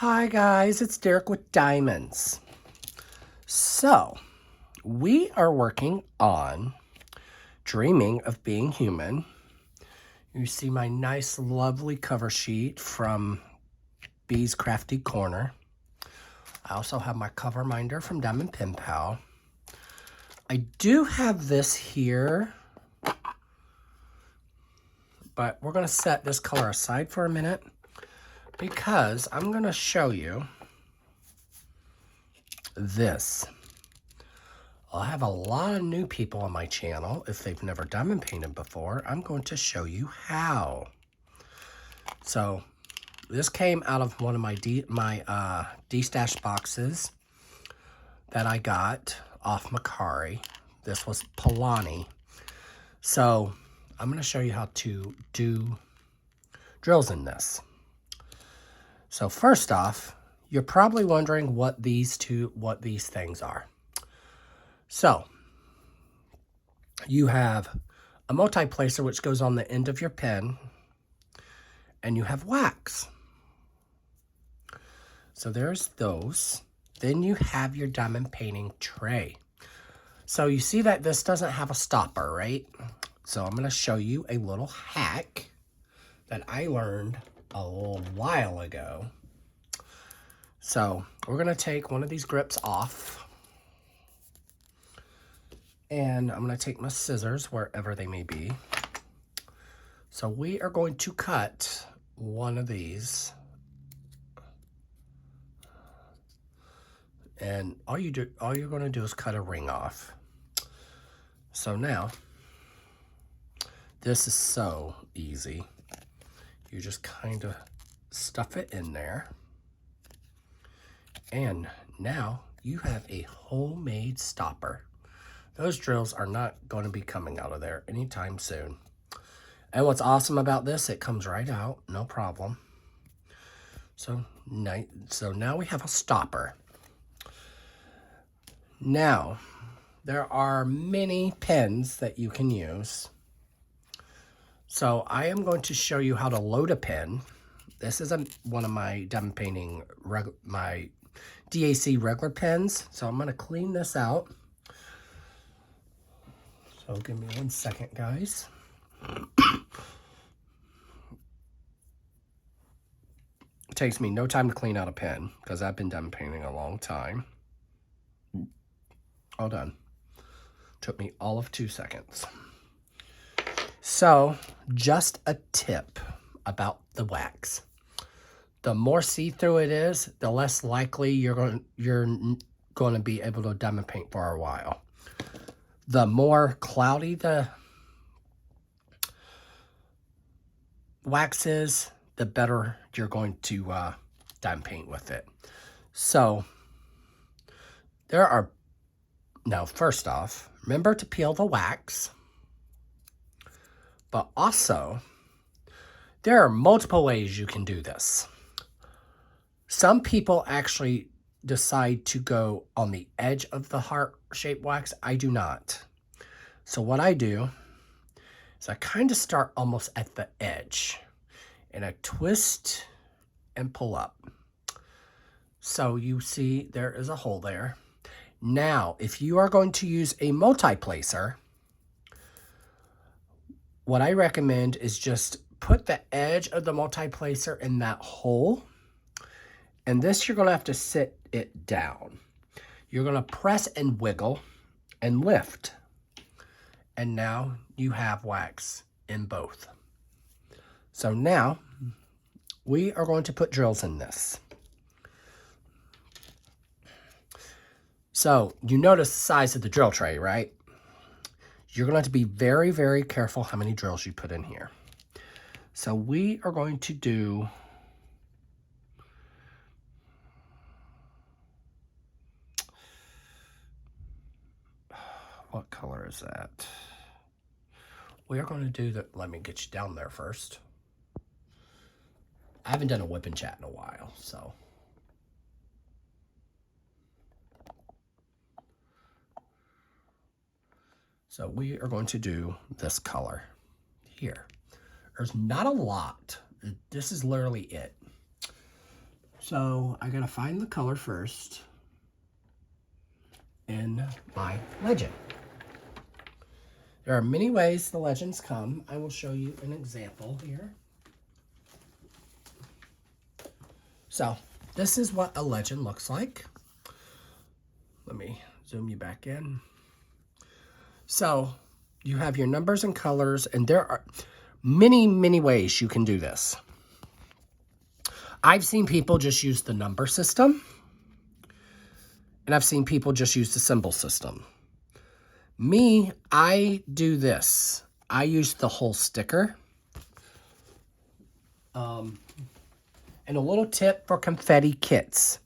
Hi guys, it's Derek with Diamonds. So, we are working on Dreaming of Being Human. You see my nice, lovely cover sheet from Bee's Crafty Corner. I also have my cover minder from Diamond Pen Pal. I do have this here, but we're going to set this color aside for a minute because I'm going to show you this. I'll have a lot of new people on my channel. If they've never diamond painted before, I'm going to show you how. So this came out of one of my D-Stash boxes that I got off Mercari. This was Polani. So I'm going to show you how to do drills in this. So first off, you're probably wondering what these things are. So you have a multi-placer which goes on the end of your pen, and you have wax. So there's those. Then you have your diamond painting tray. So you see that this doesn't have a stopper, right? So I'm going to show you a little hack that I learned a little while ago. So we're going to take one of these grips off. And I'm going to take my scissors wherever they may be. So we are going to cut one of these. And all you're going to do is cut a ring off. So now, this is so easy. You just kind of stuff it in there. And now you have a homemade stopper. Those drills are not going to be coming out of there anytime soon. And what's awesome about this, it comes right out, no problem. So now we have a stopper. Now, there are many pens that you can use. So I am going to show you how to load a pen. This is one of my diamond painting, my DAC regular pens. So I'm going to clean this out. So give me 1 second, guys. It takes me no time to clean out a pen because I've been diamond painting a long time. All done. Took me all of 2 seconds. So just a tip about the wax. The more see-through it is, the less likely you're going to be able to diamond paint for a while. The more cloudy the wax is, the better you're going to diamond paint with it. So now first off, remember to peel the wax, but also there are multiple ways you can do this. Some people actually decide to go on the edge of the heart-shaped wax. I do not. So what I do is I kind of start almost at the edge, and I twist and pull up. So you see there is a hole there. Now, if you are going to use a multi-placer, what I recommend is just put the edge of the multi-placer in that hole. And this, you're going to have to sit it down. You're going to press and wiggle and lift. And now you have wax in both. So now we are going to put drills in this. So you notice the size of the drill tray, right? You're going to have to be very, very careful how many drills you put in here. So we are going to do what color is that? We are going to do the, let me get you down there first. I haven't done a whip and chat in a while, so. So we are going to do this color here. There's not a lot. This is literally it. So I gotta find the color first in my legend. There are many ways the legends come. I will show you an example here. So this is what a legend looks like. Let me zoom you back in. So you have your numbers and colors, and there are many, many ways you can do this. I've seen people just use the number system, and I've seen people just use the symbol system. Me, I do this. I use the whole sticker. And a little tip for confetti kits.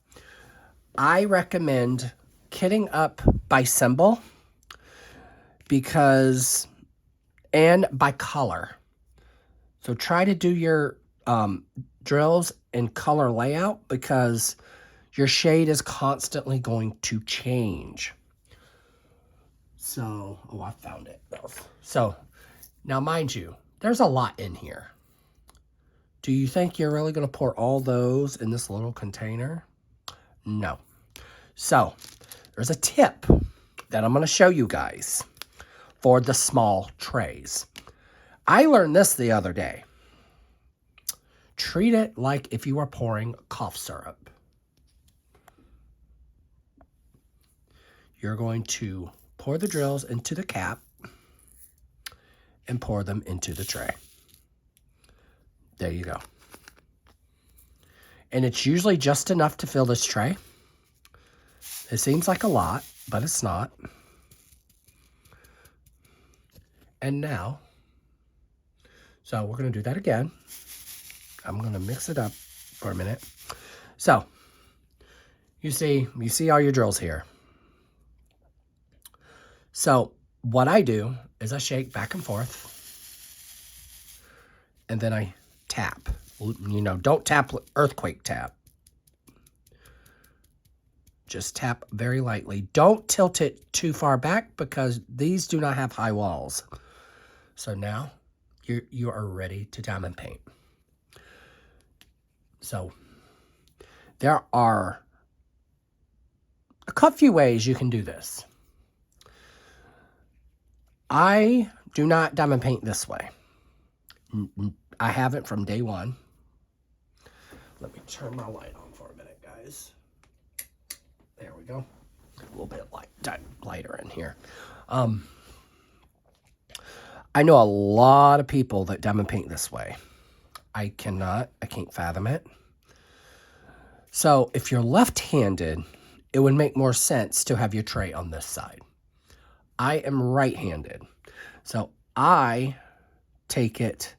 I recommend kitting up by symbol and by color. So try to do your drills in color layout because your shade is constantly going to change. So, oh, I found it. So, now mind you, there's a lot in here. Do you think you're really going to pour all those in this little container? No. So, there's a tip that I'm going to show you guys for the small trays. I learned this the other day. Treat it like if you were pouring cough syrup. You're going to pour the drills into the cap and pour them into the tray. There you go. And it's usually just enough to fill this tray. It seems like a lot, but it's not. And now, so we're going to do that again. I'm going to mix it up for a minute. So, you see all your drills here. So, what I do is I shake back and forth. And then I tap. You know, don't tap earthquake tap. Just tap very lightly. Don't tilt it too far back because these do not have high walls. So now you are ready to diamond paint. So there are a few ways you can do this. I do not diamond paint this way. I haven't from day one. Let me turn my light on for a minute, guys. There we go. A little bit lighter in here. I know a lot of people that diamond paint this way. I can't fathom it. So if you're left-handed, it would make more sense to have your tray on this side. I am right-handed. So I take it,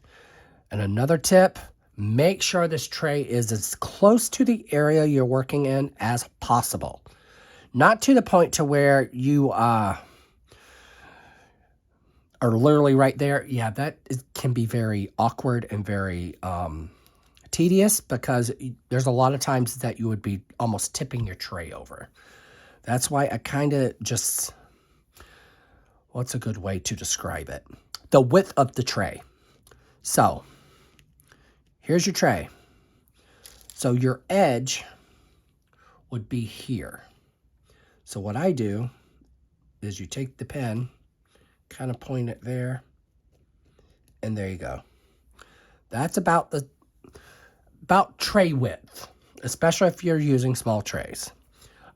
and another tip, make sure this tray is as close to the area you're working in as possible. Not to the point to where you are literally right there. Yeah, can be very awkward and very tedious because there's a lot of times that you would be almost tipping your tray over. That's why I kind of just, what's a good way to describe it? The width of the tray. So, here's your tray. So your edge would be here. So what I do is you take the pen, kind of point it there, and there you go. That's about tray width, especially if you're using small trays.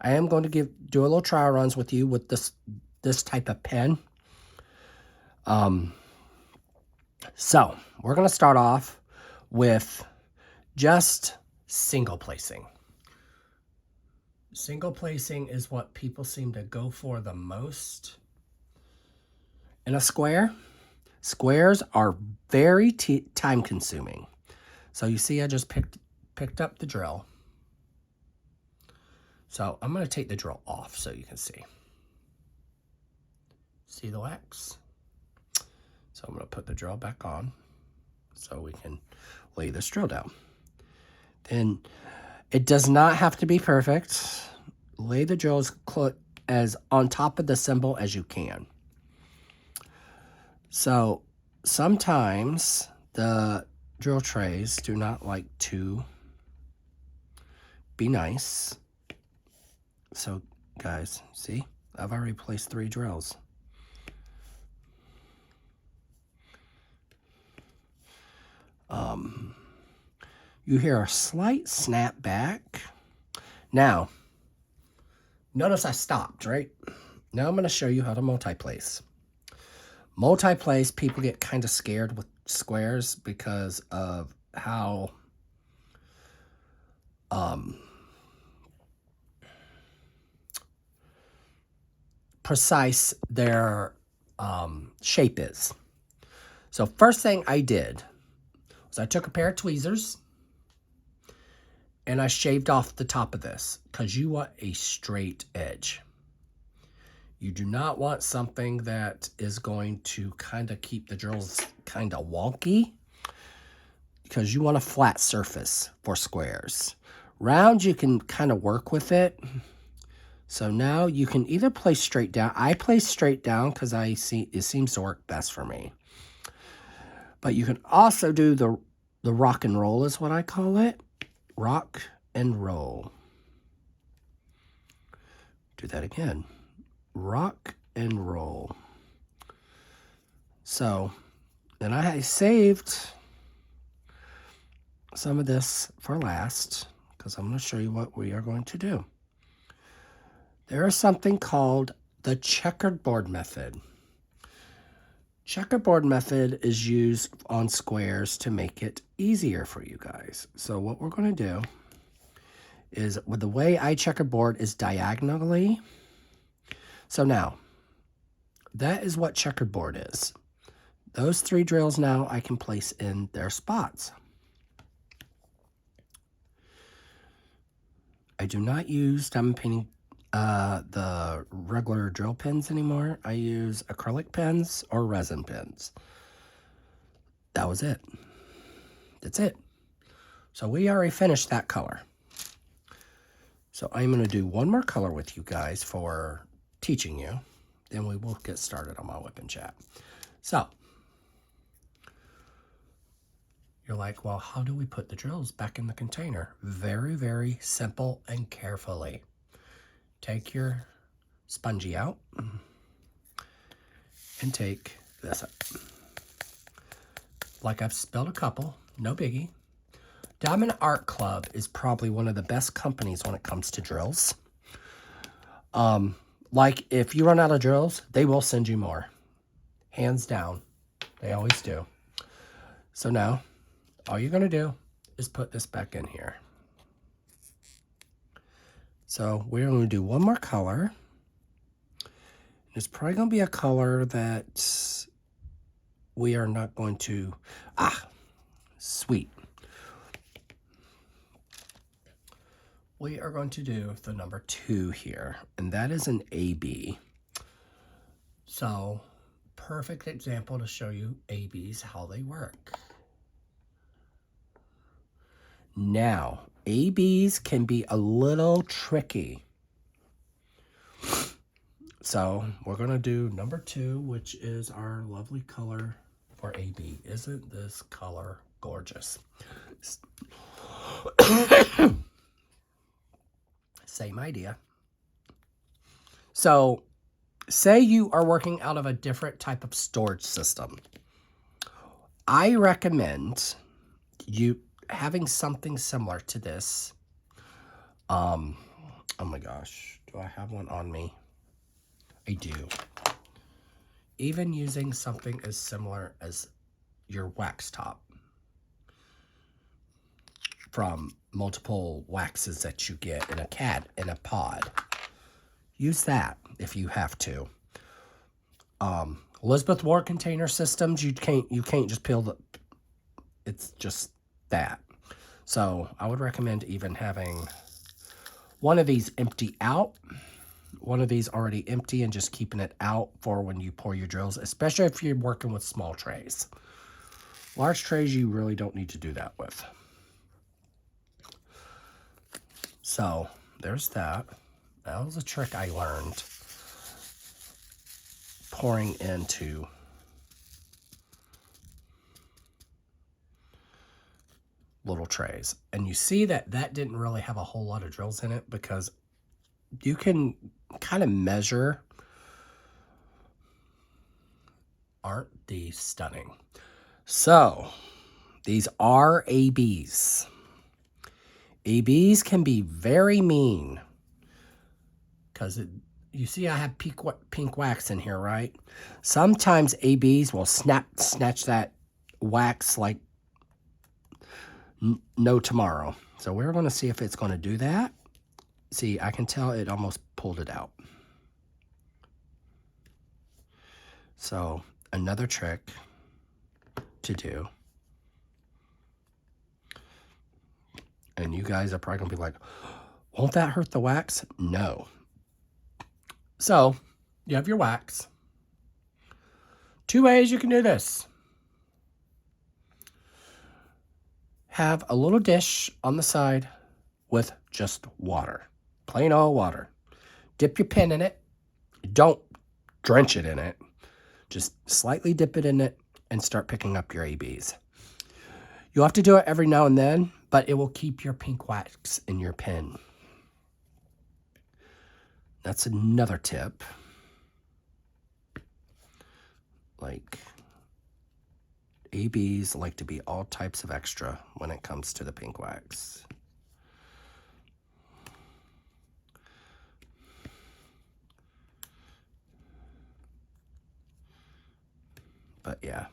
I am going to do a little trial runs with you with this type of pen. So we're going to start off with just single placing. Single placing is what people seem to go for the most. In a square, squares are very time consuming. So you see I just picked up the drill. So I'm going to take the drill off so you can see. See the wax? So I'm going to put the drill back on so we can lay this drill down. Then it does not have to be perfect. Lay the drill as on top of the symbol as you can. So sometimes the drill trays do not like to be nice. So, guys, see? I've already placed 3 drills. You hear a slight snap back. Now, notice I stopped, right? Now I'm going to show you how to multi-place. Multi-place, people get kind of scared with squares because of how precise their shape is. So first thing I did was I took a pair of tweezers and I shaved off the top of this because you want a straight edge. You do not want something that is going to kind of keep the drills kind of wonky, because you want a flat surface for squares. Round, you can kind of work with it. So now you can either place straight down. I place straight down because I see it seems to work best for me. But you can also do the rock and roll is what I call it. Rock and roll. Do that again. Rock and roll. So then I saved some of this for last because I'm going to show you what we are going to do. There is something called the checkerboard method. Checkerboard method is used on squares to make it easier for you guys. So what we're going to do is, with the way I checkerboard is diagonally. So now, that is what checkerboard is. Those 3 drills now I can place in their spots. I do not use diamond painting the regular drill pins anymore. I use acrylic pens or resin pens. That was it. That's it. So we already finished that color. So I'm going to do one more color with you guys for teaching you. Then we will get started on my whip and chat. So you're like, well, how do we put the drills back in the container? Very, very simple and carefully. Take your spongy out and take this up. Like I've spilled a couple, no biggie. Diamond Art Club is probably one of the best companies when it comes to drills. Like if you run out of drills, they will send you more. Hands down. They always do. So now, all you're going to do is put this back in here. So we're going to do one more color. It's probably going to be a color that we are not going to... sweet. We are going to do the number 2 here, and that is an AB. So, perfect example to show you ABs, how they work. Now, ABs can be a little tricky. So, we're going to do number 2, which is our lovely color for AB. Isn't this color gorgeous? Same idea. So, say you are working out of a different type of storage system. I recommend you having something similar to this. Oh my gosh, do I have one on me? I do. Even using something as similar as your wax top from multiple waxes that you get in a pod. Use that if you have to. Elizabeth Ward container systems, you can't just peel the, it's just that. So I would recommend even having one of these empty out, one of these already empty, and just keeping it out for when you pour your drills, especially if you're working with small trays. Large trays you really don't need to do that with. So there's that. That was a trick I learned pouring into little trays. And you see that that didn't really have a whole lot of drills in it because you can kind of measure. Aren't these stunning? So these are ABs. ABs can be very mean because you see I have pink wax in here, right? Sometimes ABs will snatch that wax like no tomorrow. So we're going to see if it's going to do that. See, I can tell it almost pulled it out. So another trick to do, and you guys are probably going to be like, won't that hurt the wax? No. So you have your wax. 2 ways you can do this. Have a little dish on the side with just water, plain old water. Dip your pen in it. Don't drench it in it. Just slightly dip it in it and start picking up your ABs. You'll have to do it every now and then, but it will keep your pink wax in your pen. That's another tip. Like, ABs like to be all types of extra when it comes to the pink wax. But yeah,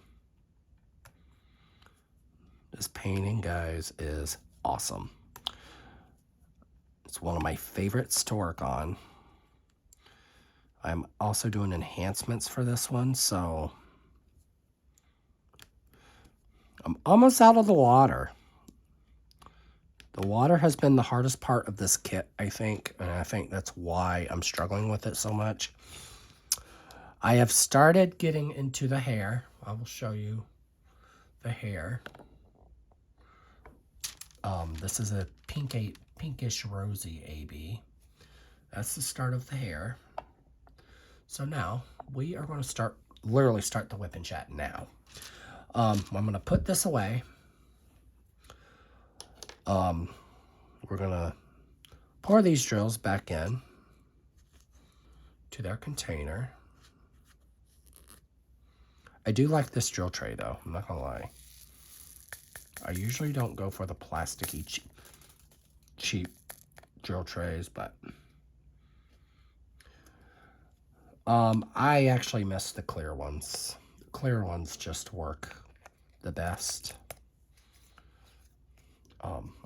this painting, guys, is awesome. It's one of my favorites to work on. I'm also doing enhancements for this one, so I'm almost out of the water. The water has been the hardest part of this kit, I think, and I think that's why I'm struggling with it so much. I have started getting into the hair. I will show you the hair. This is a pinkish rosy AB. That's the start of the hair. So now we are going to literally start the whip and chat now. I'm going to put this away. We're going to pour these drills back in to their container. I do like this drill tray though, I'm not gonna lie. I usually don't go for the plasticky cheap drill trays, but I actually miss the clear ones. The clear ones just work the best.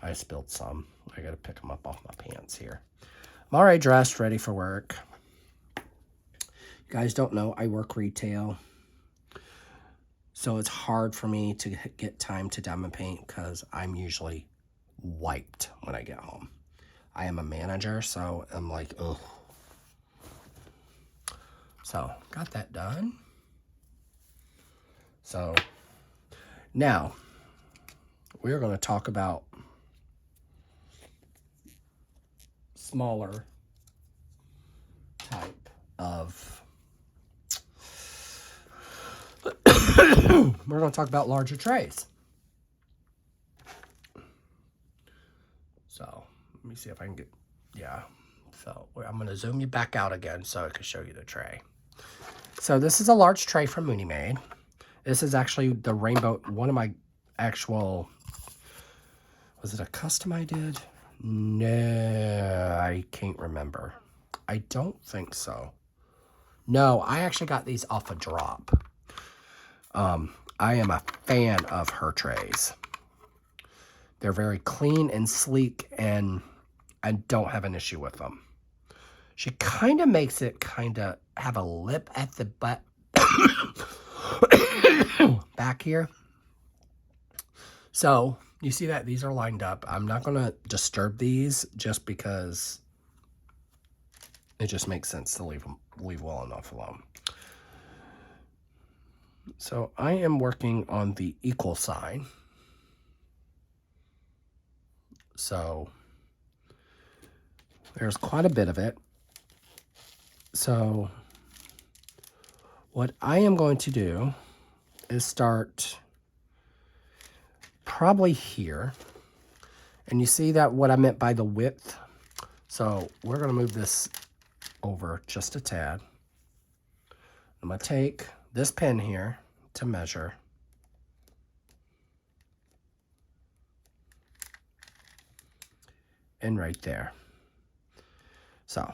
I spilled some. I gotta pick them up off my pants here. I'm already dressed, ready for work. You guys don't know, I work retail. So it's hard for me to get time to diamond paint because I'm usually wiped when I get home. I am a manager, so I'm like, ugh. So, got that done. So, now, we're going to talk about smaller type of... We're going to talk about larger trays. So, let me see if I can get... Yeah. So, I'm going to zoom you back out again so I can show you the tray. So, this is a large tray from Mooney Made. This is actually the rainbow... One of my actual... Was it a custom I did? No, I can't remember. I don't think so. No, I actually got these off a drop. I am a fan of her trays. They're very clean and sleek, and I don't have an issue with them. She kind of makes it kind of have a lip at the butt back here. So, you see that these are lined up. I'm not going to disturb these just because it just makes sense to leave well enough alone. So I am working on the equal sign. So there's quite a bit of it. So what I am going to do is start probably here. And you see that what I meant by the width? So we're going to move this over just a tad. I'm going to take this pin here to measure. And right there. So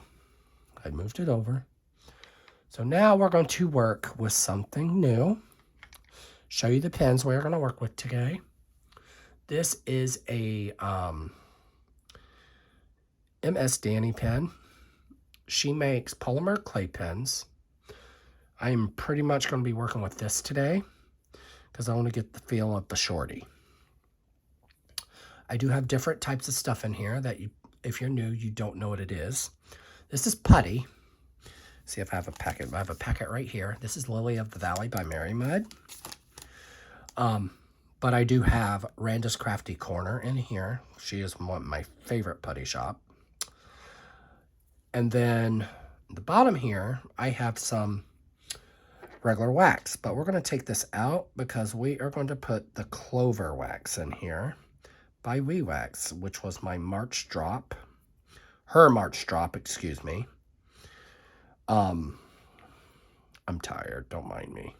I moved it over. So now we're going to work with something new. Show you the pens we're going to work with today. This is a MS Danny pen. She makes polymer clay pens. I am pretty much going to be working with this today because I want to get the feel of the shorty. I do have different types of stuff in here that you, if you're new, you don't know what it is. This is putty. See if I have a packet. I have a packet right here. This is Lily of the Valley by Mary Mud. But I do have Randa's Crafty Corner in here. She is one of my favorite putty shop. And then the bottom here, I have some regular wax. But we're going to take this out because we are going to put the Clover wax in here by Wee Wax, which was my March drop. Her March drop, excuse me. I'm tired, don't mind me.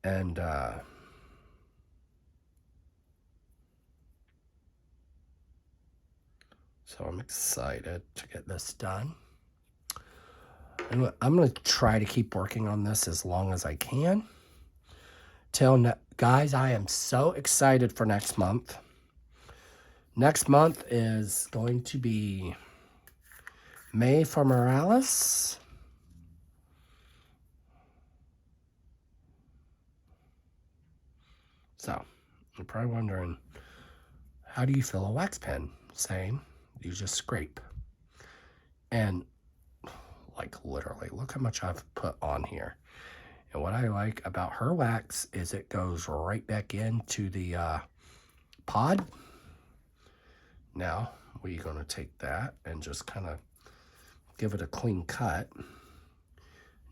And so I'm excited to get this done. And I'm going to try to keep working on this as long as I can. Guys, I am so excited for next month. Next month is going to be May for Morales. So, you're probably wondering, how do you fill a wax pen? Same, you just scrape. And, like, literally, look how much I've put on here. And what I like about her wax is it goes right back into the pod. Now, we're going to take that and just kind of give it a clean cut.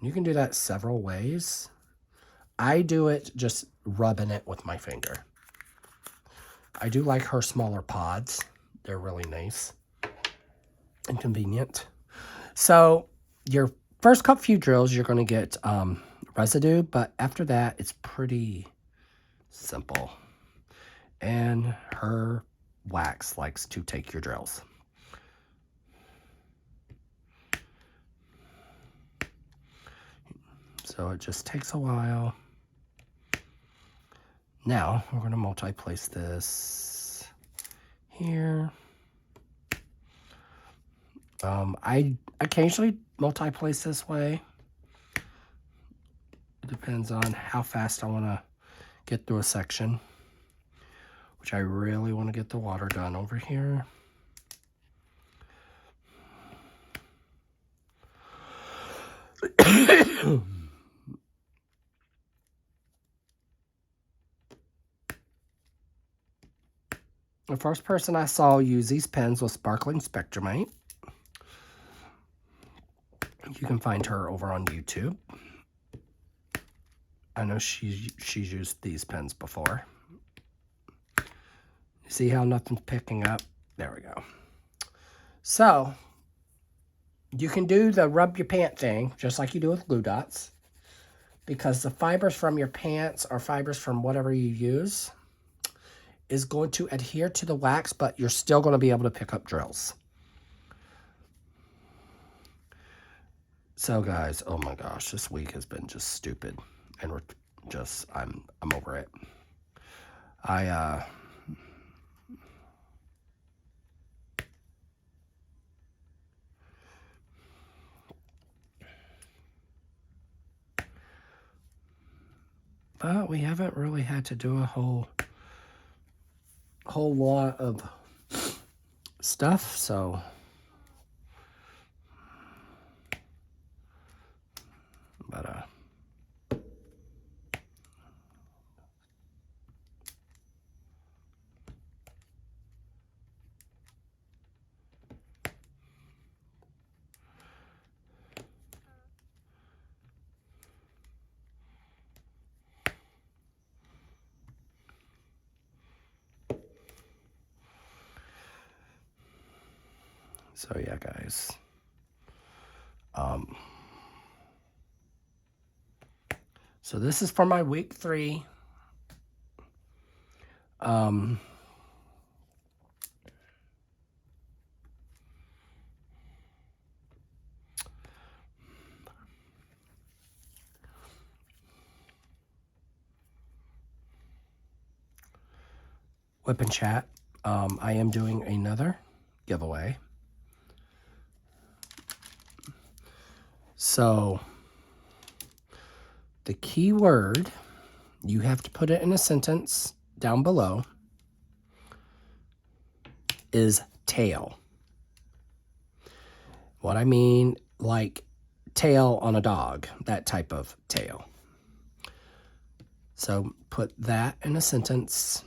You can do that several ways. I do it just rubbing it with my finger. I do like her smaller pods. They're really nice and convenient. So your first few drills, you're going to get residue, but after that, it's pretty simple. And her wax likes to take your drills. So it just takes a while. Now we're going to multi-place this here. I occasionally multi-place this way. It depends on how fast I want to get through a section, which I really want to get the water done over here. The first person I saw use these pens was Sparkling Spectrumite. You can find her over on YouTube. I know she's used these pens before. See how nothing's picking up? There we go. So, you can do the rub your pant thing, just like you do with glue dots, because the fibers from your pants or fibers from whatever you use is going to adhere to the wax, but you're still going to be able to pick up drills. So guys, oh my gosh, this week has been just stupid, and we're just, I'm over it. But we haven't really had to do a whole lot of stuff, so but So yeah, guys. So this is for my week 3. Whip and Chat. I am doing another giveaway. So the key word, you have to put it in a sentence down below, is tail. What I mean, like tail on a dog, that type of tail. So put that in a sentence,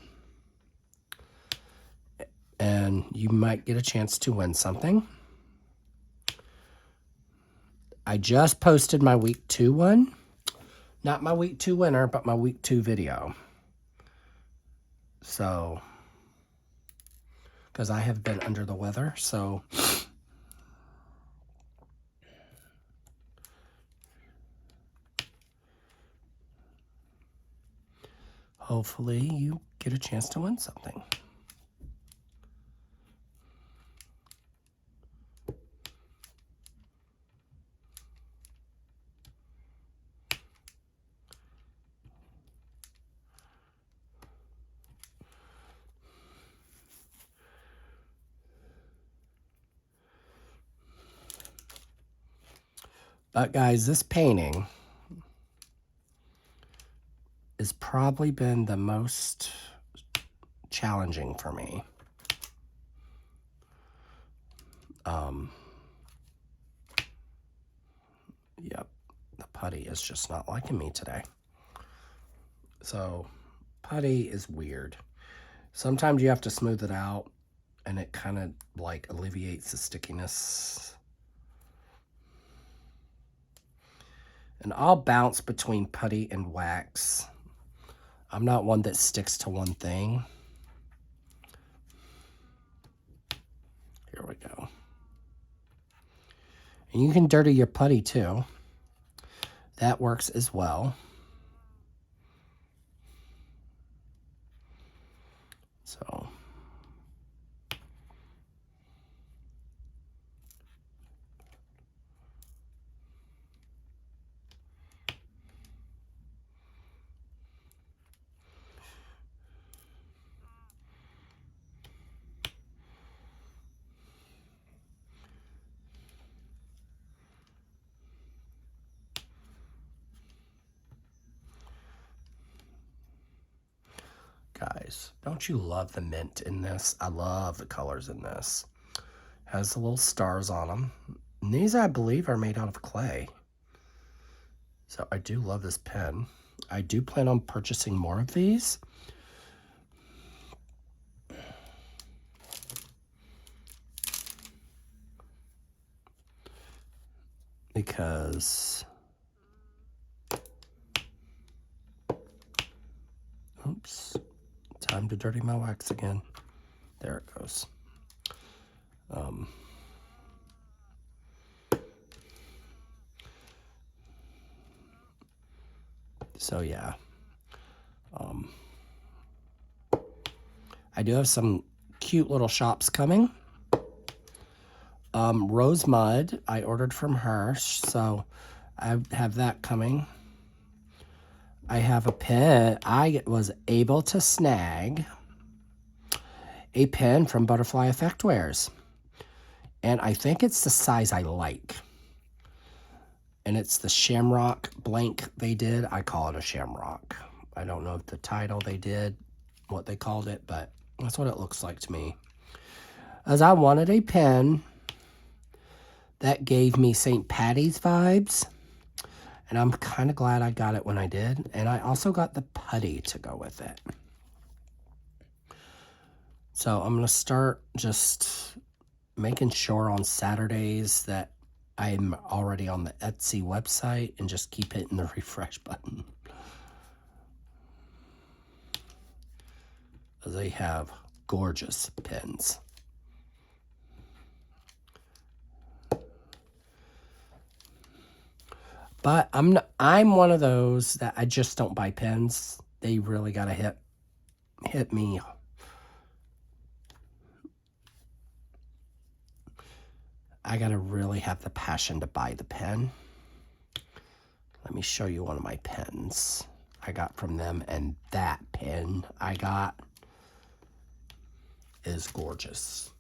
and you might get a chance to win something. I just posted my week 2 one. Not my week 2 winner, but my week 2 video. So, because I have been under the weather, so hopefully you get a chance to win something. But guys, this painting has probably been the most challenging for me. Yep, the putty is just not liking me today. So, putty is weird. Sometimes you have to smooth it out, and it kind of like alleviates the stickiness. And I'll bounce between putty and wax. I'm not one that sticks to one thing. Here we go. And you can dirty your putty too. That works as well. So. Guys, don't you love the mint in this? I love the colors in this. Has the little stars on them. And these, I believe, are made out of clay. So I do love this pen. I do plan on purchasing more of these. Because, oops, time to dirty my wax again. There it goes. So yeah, I do have some cute little shops coming. Rose Mud, I ordered from her, so I have that coming. I have a pen. I was able to snag a pen from Butterfly Effect Wares, and I think it's the size I like. And it's the Shamrock blank they did. I call it a Shamrock. I don't know if the title they did, what they called it, but that's what it looks like to me. As I wanted a pen that gave me St. Patty's vibes, and I'm kind of glad I got it when I did. And I also got the putty to go with it. So I'm going to start just making sure on Saturdays that I'm already on the Etsy website and just keep hitting the refresh button. They have gorgeous pens. But I'm one of those that I just don't buy pens. They really got to hit me. I got to really have the passion to buy the pen. Let me show you one of my pens I got from them, and that pen I got is gorgeous.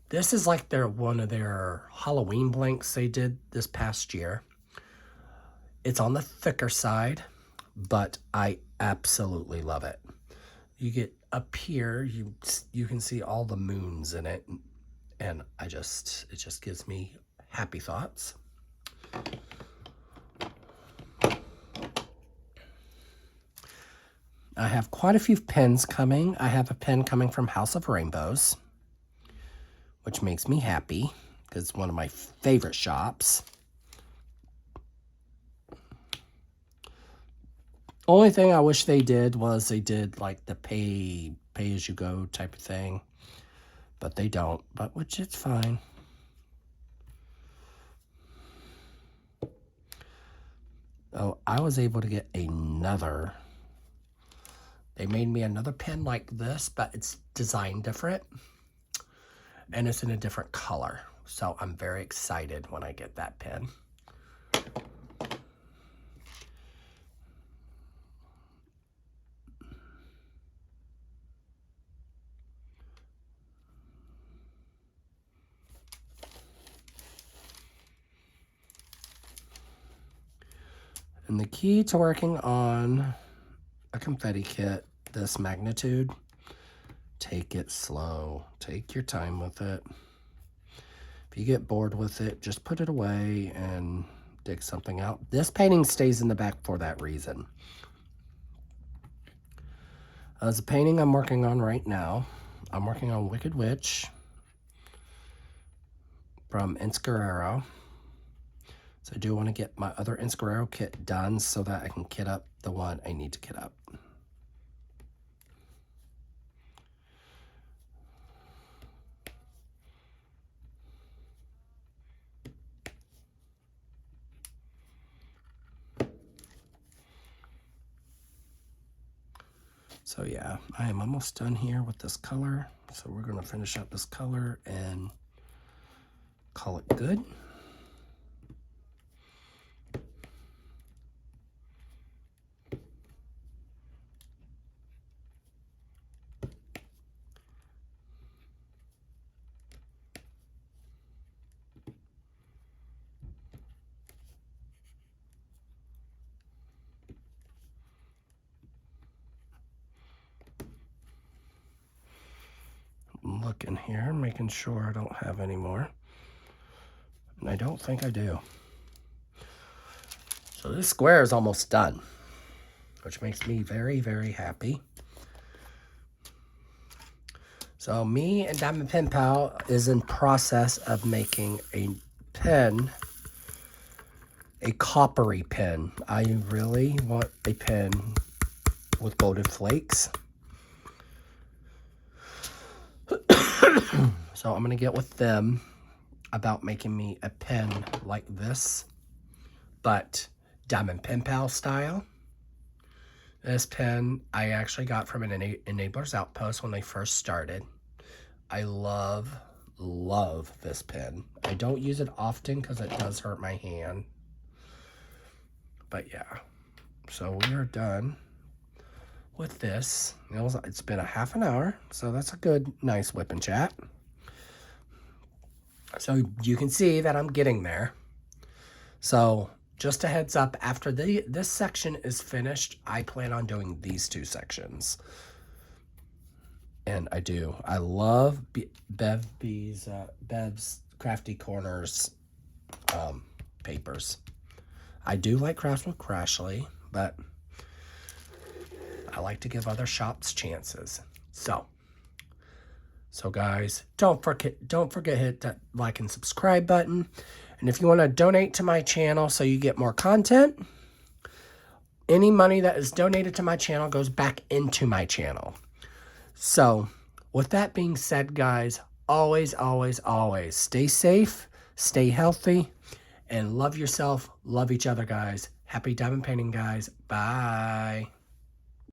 This is like one of their Halloween blanks they did this past year. It's on the thicker side, but I absolutely love it. You get up here, you can see all the moons in it, and it just gives me happy thoughts. I have quite a few pens coming. I have a pen coming from House of Rainbows, which makes me happy because it's one of my favorite shops. Only thing I wish they did was they did like the pay as you go type of thing, but they don't, but which it's fine. Oh, I was able to get another. They made me another pen like this, but it's designed different. And it's in a different color. So I'm very excited when I get that pen. And the key to working on a confetti kit this magnitude, take it slow. Take your time with it. If you get bored with it, just put it away and dig something out. This painting stays in the back for that reason. As a painting I'm working on right now, I'm working on Wicked Witch from Inscarero. So I do want to get my other Inscarero kit done so that I can kit up the one I need to kit up. So yeah, I am almost done here with this color. So we're going to finish up this color and call it good. Looking here, making sure I don't have any more. And I don't think I do. So this square is almost done, which makes me very, very happy. So me and Diamond Pen Pal is in process of making a pen, a coppery pen. I really want a pen with golden flakes. So I'm going to get with them about making me a pen like this, but Diamond Pen Pal style. This pen I actually got from an Enabler's Outpost when they first started. I love this pen. I don't use it often because it does hurt my hand. But yeah, so we are done with this. It's been a half an hour, so that's a good, nice whip and chat. So you can see that I'm getting there. So just a heads up, after this section is finished, I plan on doing these two sections. And I love Bev's Crafty Corners papers. I do like Crafts with Crashly, but I like to give other shops chances. So guys, don't forget to hit that like and subscribe button. And if you want to donate to my channel so you get more content, any money that is donated to my channel goes back into my channel. So with that being said, guys, always, always, always stay safe, stay healthy, And love yourself, love each other, guys. Happy diamond painting, guys. Bye.